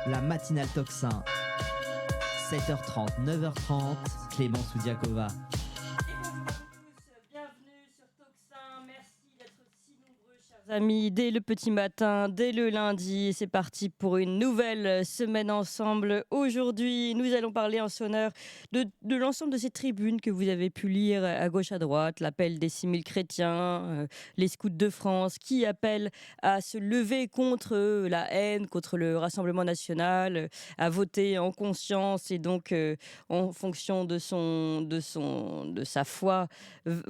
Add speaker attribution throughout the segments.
Speaker 1: La matinale Toxin, 7h30, 9h30, Clémence Oudiakova.
Speaker 2: Bienvenue sur Toxin, merci d'être si nombreux, chers amis, dès le petit matin, dès le lundi. C'est parti pour une nouvelle semaine ensemble. Aujourd'hui, nous allons parler en sonneur de l'ensemble de ces tribunes que vous avez pu lire à gauche, à droite, l'appel des 6000 chrétiens, les scouts de France, qui appellent à se lever contre la haine, contre le Rassemblement national, à voter en conscience et donc en fonction de sa foi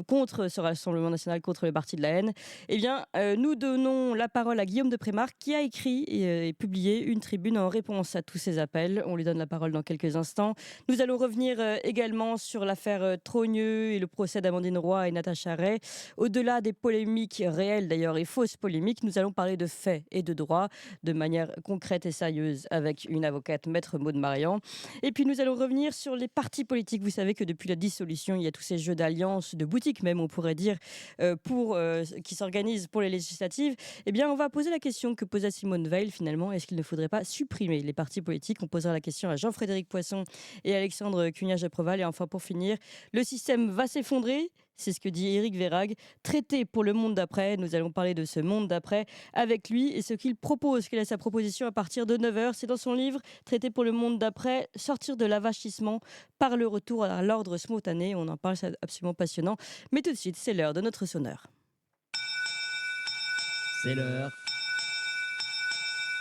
Speaker 2: contre ce Rassemblement national, contre le parti de la haine. Eh bien, nous donnons la parole à Guillaume de Prémar qui a écrit et publié une tribune en réponse à tous ces appels. On lui donne la parole dans quelques instants. Nous allons revenir également sur l'affaire Trogneux et le procès d'Amandine Roy et Natacha Ray. Au-delà des polémiques réelles d'ailleurs et fausses polémiques, nous allons parler de faits et de droits de manière concrète et sérieuse avec une avocate, Maître Maud Marian. Et puis nous allons revenir sur les partis politiques. Vous savez que depuis la dissolution, il y a tous ces jeux d'alliances, de boutiques même, on pourrait dire, qui s'organisent pour les législatives. Eh bien, on va poser la question que posait Simone Veil finalement. Est-ce qu'il ne faudrait pas supprimer les partis politiques? On posera la question à Jean-Frédéric Poisson et Alexandre Cugnages-Preval. Et enfin, pour finir, le système va s'effondrer. C'est ce que dit Éric Vérag, traité pour le monde d'après. Nous allons parler de ce monde d'après avec lui et ce qu'il propose. Quelle est sa proposition à partir de 9h? C'est dans son livre Traité pour le monde d'après, sortir de l'avachissement par le retour à l'ordre spontané. On en parle, c'est absolument passionnant. Mais tout de suite, c'est l'heure de notre sonneur.
Speaker 1: C'est l'heure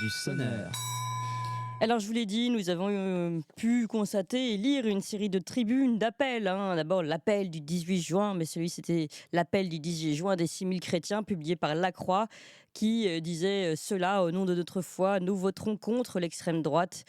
Speaker 1: du sonneur.
Speaker 2: Alors, je vous l'ai dit, nous avons pu constater et lire une série de tribunes, d'appels. D'abord, l'appel du 18 juin, mais celui, c'était l'appel du 18 juin des 6000 chrétiens, publié par La Croix, qui disait cela, au nom de notre foi, nous voterons contre l'extrême droite.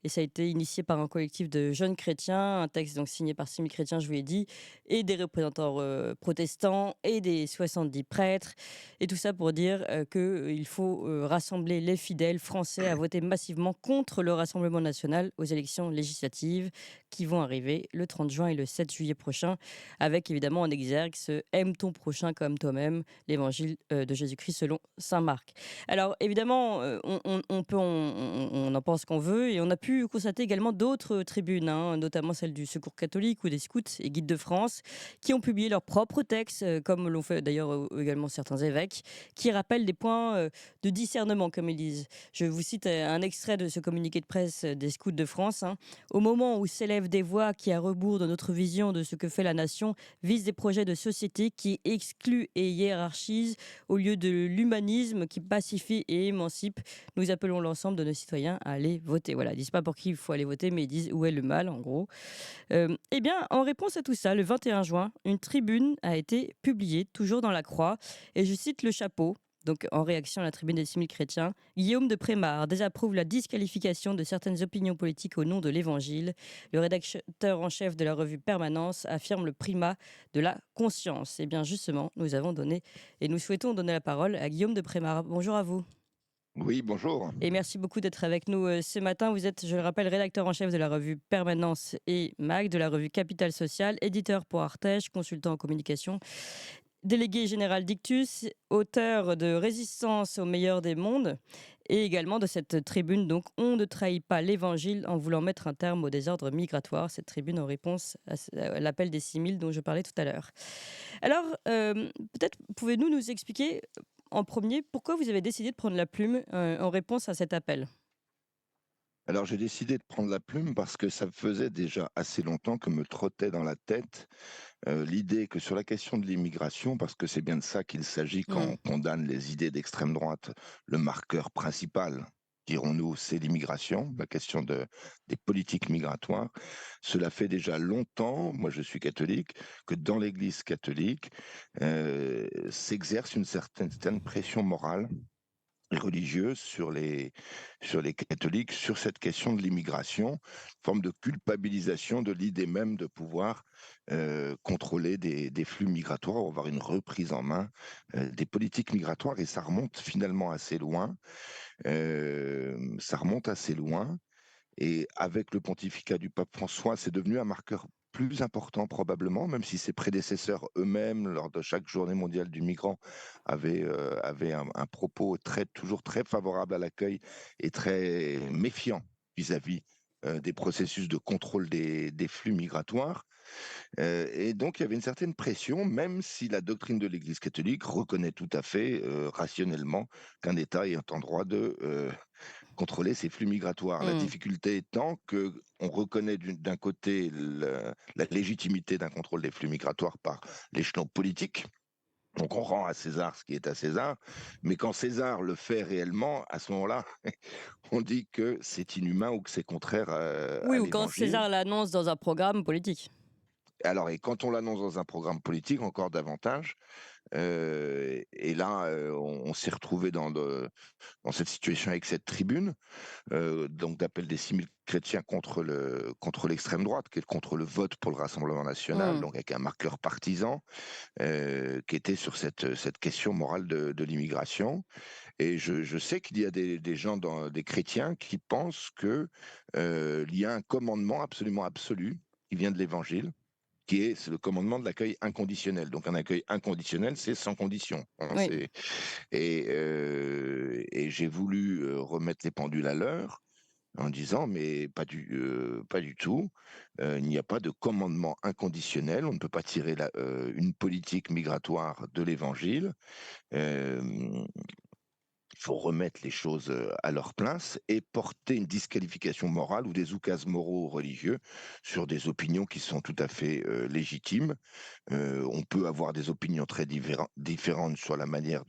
Speaker 2: Et ça a été initié par un collectif de jeunes chrétiens, un texte donc signé par 6000 chrétiens, je vous l'ai dit, et des représentants protestants et des 70 prêtres. Et tout ça pour dire qu'il faut rassembler les fidèles français à voter massivement contre le Rassemblement national aux élections législatives qui vont arriver le 30 juin et le 7 juillet prochain, avec évidemment en exergue ce « aime ton prochain comme toi-même », l'évangile de Jésus-Christ selon saint Marc. Alors évidemment, on en pense qu'on veut, et on a pu constater également d'autres tribunes, notamment celle du Secours catholique ou des scouts et guides de France, qui ont publié leurs propres textes, comme l'ont fait d'ailleurs également certains évêques, qui rappellent des points de discernement, comme ils disent. Je vous cite un extrait de ce communiqué de presse des scouts de France. Au moment où s'élèvent des voix qui, à rebours de notre vision de ce que fait la nation, visent des projets de société qui excluent et hiérarchisent au lieu de l'humanisme qui pacifie et émancipe, nous appelons l'ensemble de nos citoyens à aller voter. Voilà, ils disent pas pour qui il faut aller voter, mais ils disent où est le mal, en gros. Eh bien, en réponse à tout ça, le 21 juin, une tribune a été publiée, toujours dans La Croix, et je cite le chapeau. Donc, en réaction à la tribune des 6000 chrétiens, Guillaume de Prémar désapprouve la disqualification de certaines opinions politiques au nom de l'Évangile. Le rédacteur en chef de la revue Permanence affirme le primat de la conscience. Et bien, justement, nous avons donné et nous souhaitons donner la parole à Guillaume de Prémar. Bonjour à vous.
Speaker 3: Oui, bonjour.
Speaker 2: Et merci beaucoup d'être avec nous ce matin. Vous êtes, je le rappelle, rédacteur en chef de la revue Permanence et MAG, de la revue Capital Social, éditeur pour Artege, consultant en communication, délégué général d'Ictus, auteur de Résistance au meilleur des mondes, et également de cette tribune, donc on ne trahit pas l'évangile en voulant mettre un terme au désordre migratoire. Cette tribune en réponse à l'appel des 6000 dont je parlais tout à l'heure. Alors, peut-être pouvez-vous nous expliquer en premier pourquoi vous avez décidé de prendre la plume en réponse à cet appel?
Speaker 3: Alors j'ai décidé de prendre la plume parce que ça faisait déjà assez longtemps que me trottait dans la tête l'idée que sur la question de l'immigration, parce que c'est bien de ça qu'il s'agit quand on condamne les idées d'extrême droite, le marqueur principal, dirons-nous, c'est l'immigration, la question des politiques migratoires. Cela fait déjà longtemps, moi je suis catholique, que dans l'Église catholique s'exerce une certaine pression morale religieuse sur les catholiques, sur cette question de l'immigration, une forme de culpabilisation de l'idée même de pouvoir contrôler des flux migratoires, ou avoir une reprise en main des politiques migratoires. Et ça remonte finalement assez loin. Ça remonte assez loin. Et avec le pontificat du pape François, c'est devenu un marqueur plus important probablement, même si ses prédécesseurs eux-mêmes, lors de chaque journée mondiale du migrant, avaient un propos toujours très favorable à l'accueil et très méfiant vis-à-vis des processus de contrôle des flux migratoires. Et donc, il y avait une certaine pression, même si la doctrine de l'Église catholique reconnaît tout à fait rationnellement qu'un État est en droit de contrôler ces flux migratoires. La
Speaker 2: Mmh.
Speaker 3: difficulté étant que on reconnaît d'un côté la légitimité d'un contrôle des flux migratoires par l'échelon politique. Donc on rend à César ce qui est à César, mais quand César le fait réellement, à ce moment-là, on dit que c'est inhumain ou que c'est contraire
Speaker 2: Oui,
Speaker 3: à
Speaker 2: ou quand
Speaker 3: l'Évangile.
Speaker 2: César l'annonce dans un programme politique.
Speaker 3: Alors, et quand on l'annonce dans un programme politique, encore davantage. Et là, on s'est retrouvé dans cette situation avec cette tribune, donc d'appel des 6000 chrétiens contre l'extrême droite, contre le vote pour le Rassemblement national,
Speaker 2: Mmh.
Speaker 3: donc avec un marqueur partisan qui était sur cette question morale de l'immigration. Et je sais qu'il y a des gens, des chrétiens, qui pensent qu'il y a un commandement absolument absolu qui vient de l'Évangile, c'est le commandement de l'accueil inconditionnel. Donc un accueil inconditionnel, c'est sans condition, hein,
Speaker 2: Oui.
Speaker 3: et j'ai voulu remettre les pendules à l'heure en disant, mais pas du tout. Il n'y a pas de commandement inconditionnel. On ne peut pas tirer une politique migratoire de l'Évangile. Euh, il faut remettre les choses à leur place et porter une disqualification morale ou des oukases moraux ou religieux sur des opinions qui sont tout à fait légitimes. On peut avoir des opinions très différentes sur la manière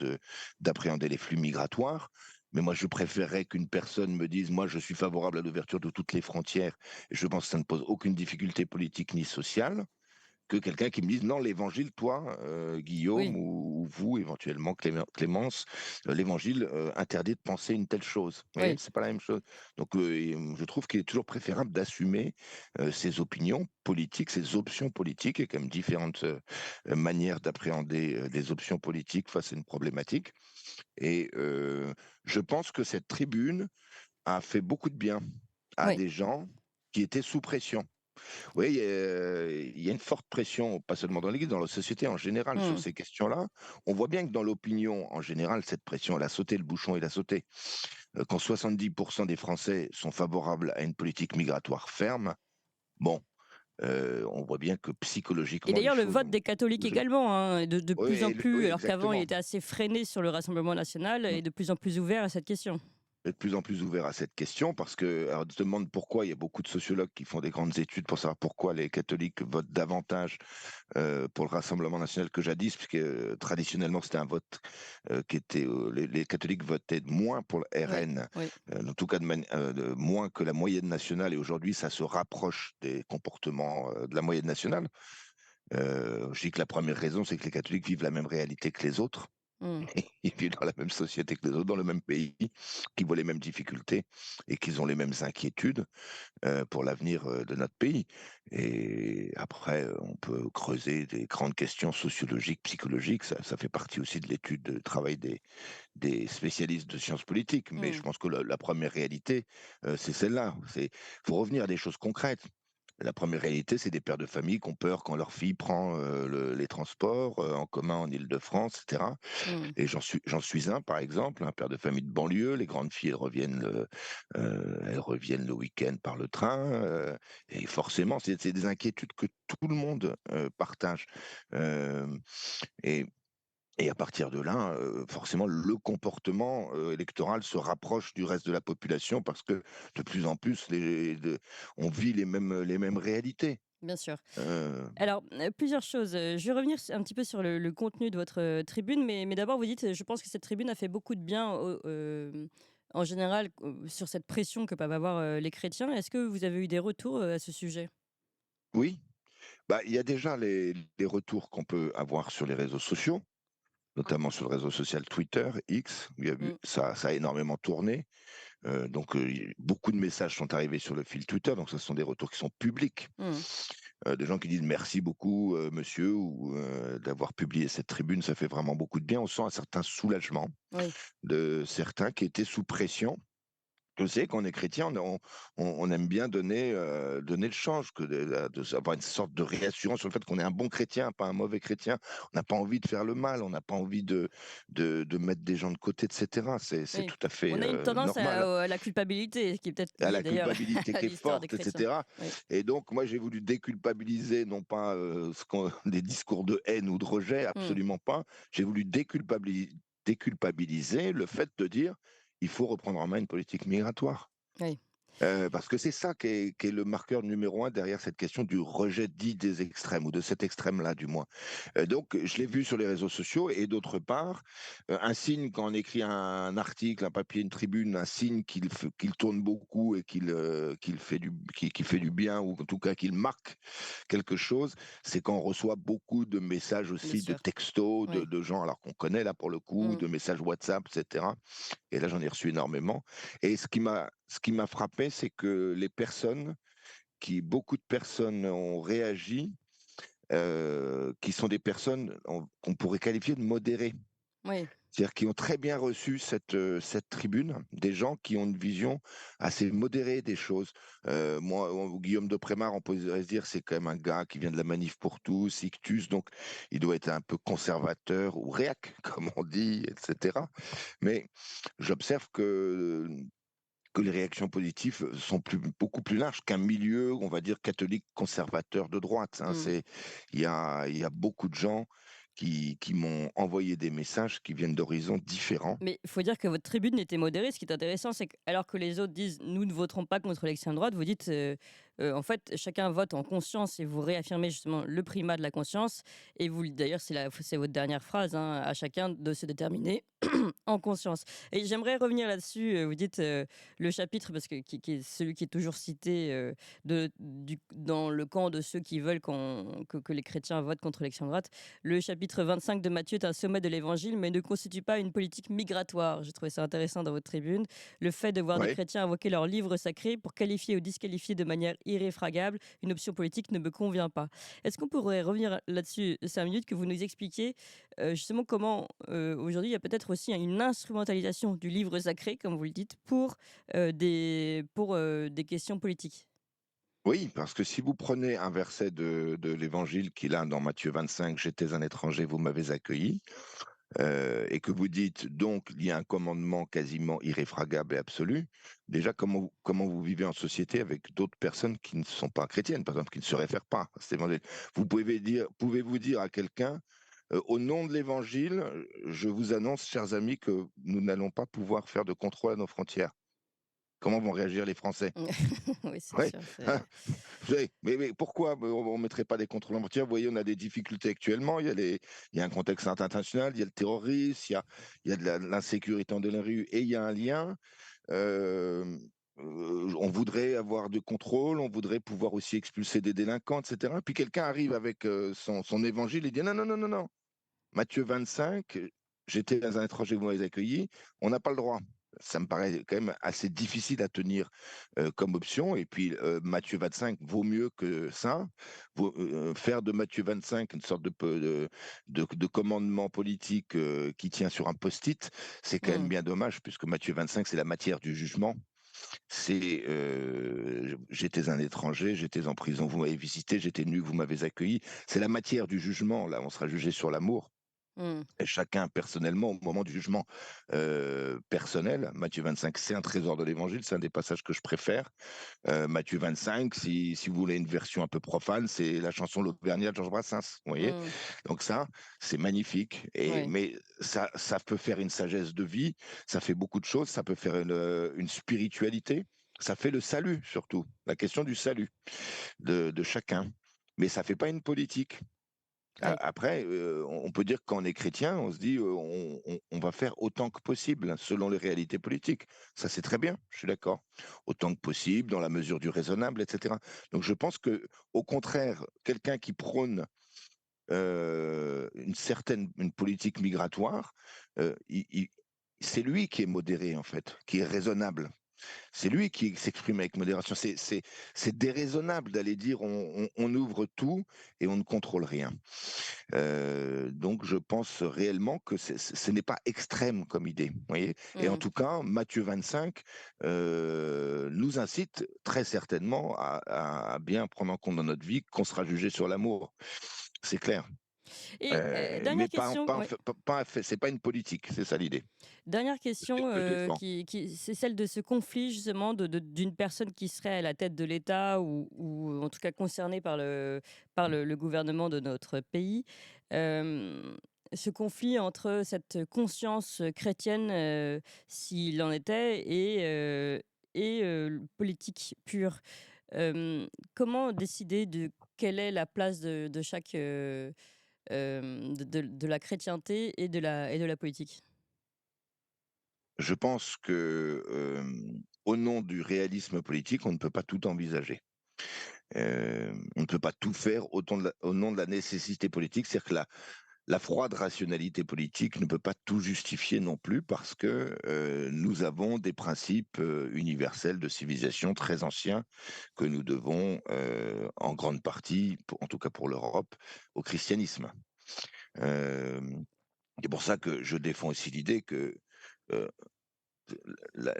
Speaker 3: d'appréhender les flux migratoires. Mais moi, je préférerais qu'une personne me dise, moi, je suis favorable à l'ouverture de toutes les frontières, et je pense que ça ne pose aucune difficulté politique ni sociale, que quelqu'un qui me dise, non, l'évangile, toi, Guillaume,
Speaker 2: Oui.
Speaker 3: ou vous, éventuellement, Clémence, l'évangile interdit de penser une telle chose. Vous voyez,
Speaker 2: Oui.
Speaker 3: c'est pas la même chose. Donc, je trouve qu'il est toujours préférable d'assumer ses opinions politiques, ses options politiques, et comme différentes manières d'appréhender des options politiques face à une problématique. Et je pense que cette tribune a fait beaucoup de bien à
Speaker 2: Oui.
Speaker 3: des gens qui étaient sous pression. Oui, il y a une forte pression, pas seulement dans l'Église, dans la société en général, sur
Speaker 2: Mmh.
Speaker 3: ces questions-là. On voit bien que dans l'opinion en général, cette pression, elle a sauté, le bouchon, il a sauté. Quand 70% des Français sont favorables à une politique migratoire ferme, bon, on voit bien que
Speaker 2: Et
Speaker 3: psychologiquement, les
Speaker 2: d'ailleurs, le
Speaker 3: choses
Speaker 2: vote
Speaker 3: ont
Speaker 2: des catholiques
Speaker 3: bougé.
Speaker 2: également, hein, de plus en plus,
Speaker 3: Oui,
Speaker 2: alors qu'avant il
Speaker 3: exactement.
Speaker 2: était assez freiné sur le Rassemblement national, et de plus en plus ouvert à cette question.
Speaker 3: De plus en plus ouvert à cette question parce que, alors, on se demande pourquoi. Il y a beaucoup de sociologues qui font des grandes études pour savoir pourquoi les catholiques votent davantage pour le Rassemblement national que jadis, puisque traditionnellement c'était un vote qui était, les catholiques votaient moins pour le
Speaker 2: Oui,
Speaker 3: RN,
Speaker 2: oui.
Speaker 3: en tout cas moins que la moyenne nationale, et aujourd'hui ça se rapproche des comportements de la moyenne nationale. Je dis que la première raison, c'est que les catholiques vivent la même réalité que les autres.
Speaker 2: Mmh.
Speaker 3: Ils vivent dans la même société que les autres, dans le même pays, qui voient les mêmes difficultés et qu'ils ont les mêmes inquiétudes pour l'avenir de notre pays. Et après, on peut creuser des grandes questions sociologiques, psychologiques. Ça fait partie aussi de l'étude, de travail des spécialistes de sciences politiques. Mais je
Speaker 2: Mmh.
Speaker 3: pense que la première réalité, c'est celle-là. Il faut revenir à des choses concrètes. La première réalité, c'est des pères de famille qui ont peur quand leur fille prend les transports en commun en Île-de-France, etc.
Speaker 2: Mmh.
Speaker 3: Et j'en suis un, par exemple, un père de famille de banlieue. Les grandes filles, elles reviennent le week-end par le train. Et forcément, c'est des inquiétudes que tout le monde partage. Euh, et, et à partir de là, forcément, le comportement électoral se rapproche du reste de la population parce que de plus en plus, on vit les mêmes réalités.
Speaker 2: Bien sûr.
Speaker 3: Euh,
Speaker 2: Alors, plusieurs choses. Je vais revenir un petit peu sur le contenu de votre, tribune, mais d'abord vous dites: «Je pense que cette tribune a fait beaucoup de bien en général, sur cette pression que peuvent avoir, les chrétiens». Est-ce que vous avez eu des retours, à ce sujet?
Speaker 3: oui, bah, il y a déjà les retours qu'on peut avoir sur les réseaux sociaux. notamment sur le réseau social Twitter, X. Il y a eu,
Speaker 2: Mm.
Speaker 3: ça a énormément tourné. Beaucoup de messages sont arrivés sur le fil Twitter, donc ce sont des retours qui sont publics.
Speaker 2: Mm.
Speaker 3: Des gens qui disent merci beaucoup, monsieur, ou d'avoir publié cette tribune, ça fait vraiment beaucoup de bien. On sent un certain soulagement
Speaker 2: Oui.
Speaker 3: de certains qui étaient sous pression. Je sais qu'on est chrétien, on aime bien donner le change, avoir une sorte de réassurance sur le fait qu'on est un bon chrétien, pas un mauvais chrétien. On n'a pas envie de faire le mal, on n'a pas envie de mettre des gens de côté, etc. C'est
Speaker 2: Oui.
Speaker 3: tout à fait
Speaker 2: On a une tendance
Speaker 3: normal.
Speaker 2: à la culpabilité, qui est peut-être
Speaker 3: À
Speaker 2: liée
Speaker 3: la
Speaker 2: d'ailleurs
Speaker 3: culpabilité
Speaker 2: à
Speaker 3: qui est
Speaker 2: l'histoire des
Speaker 3: forte,
Speaker 2: chrétiens.
Speaker 3: etc.
Speaker 2: Oui.
Speaker 3: Et donc, moi, j'ai voulu déculpabiliser, non pas des discours de haine ou de rejet,
Speaker 2: Mm.
Speaker 3: absolument pas. J'ai voulu déculpabiliser le fait de dire il faut reprendre en main une politique migratoire.
Speaker 2: Oui.
Speaker 3: Parce que c'est ça qui est le marqueur numéro un derrière cette question du rejet dit des extrêmes, ou de cet extrême-là du moins. Donc, je l'ai vu sur les réseaux sociaux, et d'autre part, un signe quand on écrit un article, un papier, une tribune, un signe qu'il tourne beaucoup et qu'il fait du bien, ou en tout cas qu'il marque quelque chose, c'est quand on reçoit beaucoup de messages
Speaker 2: Bien
Speaker 3: aussi, de
Speaker 2: sûr.
Speaker 3: textos,
Speaker 2: Oui.
Speaker 3: de gens, alors qu'on connaît là pour le coup,
Speaker 2: Mm.
Speaker 3: de messages WhatsApp, etc. Et là, j'en ai reçu énormément. Et ce qui m'a frappé, c'est que beaucoup de personnes ont réagi, qui sont des personnes qu'on pourrait qualifier de modérées.
Speaker 2: Oui.
Speaker 3: C'est-à-dire qui ont très bien reçu cette tribune, des gens qui ont une vision assez modérée des choses. Moi, Guillaume de Prémar, on pourrait se dire, c'est quand même un gars qui vient de la Manif pour tous, Ictus, donc il doit être un peu conservateur ou réac, comme on dit, etc. Mais j'observe que les réactions positives sont beaucoup plus larges qu'un milieu, on va dire, catholique conservateur de droite. Hein.
Speaker 2: Mm.
Speaker 3: Il y a beaucoup de gens qui m'ont envoyé des messages qui viennent d'horizons différents.
Speaker 2: Mais il faut dire que votre tribune était modérée. Ce qui est intéressant, c'est que alors que les autres disent nous ne voterons pas contre l'extrême droite, vous dites en fait chacun vote en conscience, et vous réaffirmez justement le primat de la conscience. Et vous, d'ailleurs, c'est votre dernière phrase, hein, à chacun de se déterminer en conscience. Et j'aimerais revenir là-dessus. Vous dites le chapitre, parce qui est celui qui est toujours cité dans le camp de ceux qui veulent que les chrétiens votent contre l'extrême droite. Le chapitre 25 de Matthieu est un sommet de l'évangile, mais ne constitue pas une politique migratoire. J'ai trouvé ça intéressant dans votre tribune. Le fait de voir des
Speaker 3: Oui,
Speaker 2: chrétiens invoquer leur livre sacré pour qualifier ou disqualifier de manière irréfragable une option politique ne me convient pas. Est-ce qu'on pourrait revenir là-dessus 5 minutes, que vous nous expliquiez justement comment aujourd'hui il y a peut-être aussi une instrumentalisation du livre sacré, comme vous le dites, pour des questions politiques.
Speaker 3: oui, parce que si vous prenez un verset de l'Évangile qui est là dans Matthieu 25, j'étais un étranger, vous m'avez accueilli, et que vous dites donc il y a un commandement quasiment irréfragable et absolu, déjà comment vous vivez en société avec d'autres personnes qui ne sont pas chrétiennes, par exemple, qui ne se réfèrent pas à cet évangile. Pouvez-vous dire à quelqu'un, au nom de l'évangile, je vous annonce, chers amis, que nous n'allons pas pouvoir faire de contrôle à nos frontières. Comment vont réagir les Français?
Speaker 2: Oui, c'est
Speaker 3: Oui.
Speaker 2: sûr. C'est...
Speaker 3: Oui, mais pourquoi on ne mettrait pas des contrôles en frontières? Vous voyez, on a des difficultés actuellement. Il y a un contexte international, il y a le terrorisme, il y a de l'insécurité dans les rues, et il y a un lien. Euh, on voudrait avoir de contrôle, on voudrait pouvoir aussi expulser des délinquants, etc. Puis quelqu'un arrive avec son évangile et dit non, non, non, non, non. Matthieu 25, j'étais dans un étranger, vous m'avez accueilli, on n'a pas le droit. Ça me paraît quand même assez difficile à tenir comme option. Et puis, Matthieu 25 vaut mieux que ça. Faire de Matthieu 25 une sorte de commandement politique qui tient sur un post-it, c'est quand même
Speaker 2: Hmm.
Speaker 3: bien dommage, puisque Matthieu 25, c'est la matière du jugement. C'est j'étais un étranger, j'étais en prison, vous m'avez visité, j'étais nu, vous m'avez accueilli. C'est la matière du jugement. Là, on sera jugé sur l'amour.
Speaker 2: Hmm.
Speaker 3: Et chacun personnellement, au moment du jugement personnel, Matthieu 25, c'est un trésor de l'évangile, c'est un des passages que je préfère. Matthieu 25, si vous voulez une version un peu profane, c'est la chanson L'Auvergnat de Georges Brassens, vous voyez.
Speaker 2: Hmm.
Speaker 3: Donc ça, c'est magnifique.
Speaker 2: Oui.
Speaker 3: Mais ça peut faire une sagesse de vie, ça fait beaucoup de choses, ça peut faire une spiritualité, ça fait le salut surtout, la question du salut de chacun. Mais ça fait pas une politique.
Speaker 2: Oui.
Speaker 3: Après, on peut dire que quand on est chrétien, on se dit on va faire autant que possible selon les réalités politiques. Ça, c'est très bien, je suis d'accord. Autant que possible, dans la mesure du raisonnable, etc. Donc je pense que, au contraire, quelqu'un qui prône une politique migratoire, c'est lui qui est modéré, en fait, qui est raisonnable. C'est lui qui s'exprime avec modération. C'est déraisonnable d'aller dire on ouvre tout et on ne contrôle rien. Donc je pense réellement que ce n'est pas extrême comme idée. Vous voyez, et en
Speaker 2: Mmh.
Speaker 3: tout cas, Matthieu 25 nous incite très certainement à bien prendre en compte dans notre vie qu'on sera jugé sur l'amour. C'est clair.
Speaker 2: Et
Speaker 3: Mais
Speaker 2: dernière question, ouais.
Speaker 3: c'est pas une politique, c'est ça l'idée.
Speaker 2: Dernière
Speaker 3: C'est celle
Speaker 2: question,
Speaker 3: que je défends.
Speaker 2: c'est celle de ce conflit justement d'une personne qui serait à la tête de l'État ou en tout cas concernée par le gouvernement de notre pays. Ce conflit entre cette conscience chrétienne, s'il en était, et politique pure. Comment décider de quelle est la place de chaque, de la chrétienté et de la politique?
Speaker 3: Je pense que, au nom du réalisme politique, on ne peut pas tout envisager. On ne peut pas tout faire au nom de la nécessité politique. C'est-à-dire que la froide rationalité politique ne peut pas tout justifier non plus parce que nous avons des principes universels de civilisation très anciens que nous devons en grande partie, en tout cas pour l'Europe, au christianisme. Euh, c'est pour ça que je défends aussi l'idée que euh, la-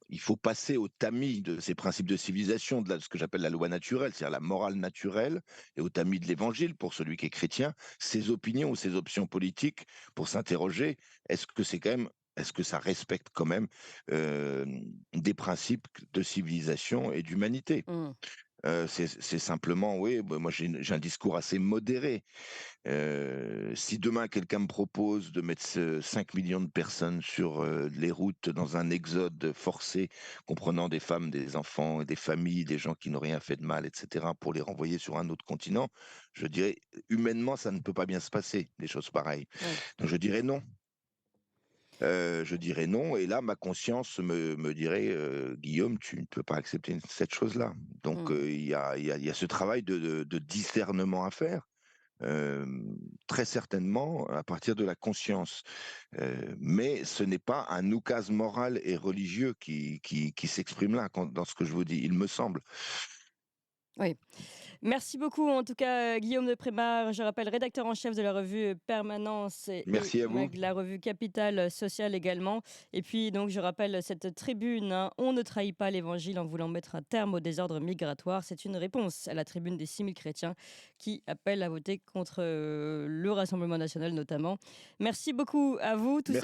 Speaker 3: il faut passer au tamis de ces principes de civilisation, de ce que j'appelle la loi naturelle, c'est-à-dire la morale naturelle, et au tamis de l'évangile pour celui qui est chrétien, ses opinions ou ses options politiques pour s'interroger, est-ce que ça respecte quand même euh, des principes de civilisation et d'humanité?
Speaker 2: Mmh.
Speaker 3: C'est simplement, oui, bah, moi j'ai un discours assez modéré. Si demain quelqu'un me propose de mettre 5 millions de personnes sur les routes dans un exode forcé, comprenant des femmes, des enfants, des familles, des gens qui n'ont rien fait de mal, etc., pour les renvoyer sur un autre continent, je dirais, humainement, ça ne peut pas bien se passer, des choses pareilles.
Speaker 2: Oui.
Speaker 3: Donc je dirais non. Je dirais non, et là, ma conscience me dirait, Guillaume, tu ne peux pas accepter cette chose-là. Donc,
Speaker 2: Mmh.
Speaker 3: il y a ce travail de discernement à faire. Euh, Très certainement à partir de la conscience. Mais ce n'est pas un oukase moral et religieux qui s'exprime là, dans ce que je vous dis, il me semble.
Speaker 2: Oui. Merci beaucoup en tout cas, Guillaume de Prémar. Je rappelle rédacteur en chef de la revue Permanence et
Speaker 3: Merci à vous.
Speaker 2: la revue Capital Social également. Et puis donc je rappelle cette tribune, hein, On ne trahit pas l'Évangile en voulant mettre un terme au désordre migratoire. C'est une réponse à la tribune des 6000 chrétiens qui appellent à voter contre le Rassemblement national notamment. Merci beaucoup à vous. Tout